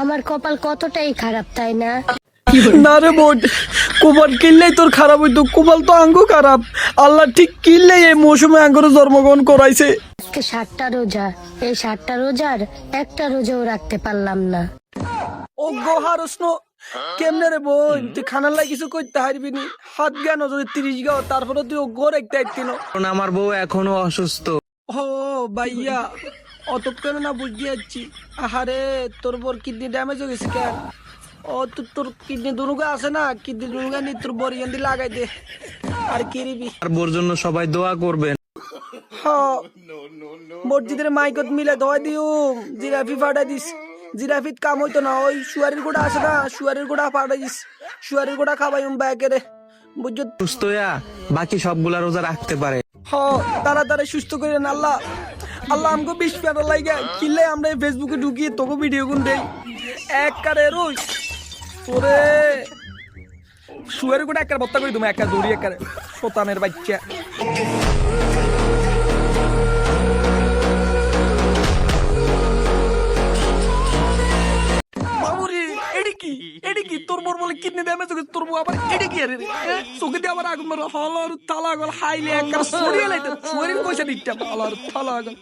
আমার কপাল কতটাই খারাপ তাই না? না রে বোন, কোপাল কিনলেই তোর খারাপ হইতো, কোপাল তো আঙ্গো খারাপ। আল্লাহ ঠিক কিনলেই এই মৌসুমে আঙ্গুর জন্মগ্রহণ করাইছে। আজকে 7টা রোজা, এই 7টা রোজার একটা রোজাও রাখতে পারলাম না। ও গোহারস্ন কেমনে রে বোন, তুই খানার লাই কিছু করতে হারবি নি? হাত জ্ঞান যদি 30 গাও, তারপরে তুই ও গোর একটা একদিন। কারণ আমার বউ এখনো অসুস্থ। ও ভাইয়া, অতক্ষণ না বুঝতে যাচ্ছি। আহারে তোর বোর কিডনি ড্যামেজ হয়ে গেছে কেন? ও তোর কিডনি দুনুগা আছে না, কিডনি দুনুগা নি তোর বর ইয়ান্দি লাগাই দে আর কি রিবি। আর বউর জন্য সবাই দোয়া করবেন। মসজিদের মাইকত মিলে ধোয়া দিউম, জিরাফি ফাটাই দিস। জিরাফিত কাম হইতো না, ওই শুয়ারির গোড়া আছে না, শুয়ারির গোড়া ফাটাই দিস। শুয়ারির গোড়া খাবাই ব্যাকেরে, বুঝছো? সুস্থ হইয়া বাকি সবগুলা রোজা রাখতে পারে। তাড়াতাড়ি সুস্থ করেন আল্লাহ। আল্লাহ আমাকে 20 পেটা লাগে কিনলে আমরা ফেসবুকে ঢুকিয়ে তোকে ভিডিও গুন দেই এক কারে রোজ। ওরে শুয়ারির গোড়া একটা বত্তা করে তুমি একটা দৌড়ি একারে শতানের বাচ্চা। তোর বোর বলে কিডনি ড্যামেজ হয়ে গেছে, তোর বউ আবার এডি কি রে? চোখে দিয়ে আবার আগুন মারো, হলার থালা গল হাইলে একটা সরিয়ে লাইতে শরীর পয়সা দিতে হলার থালা গল।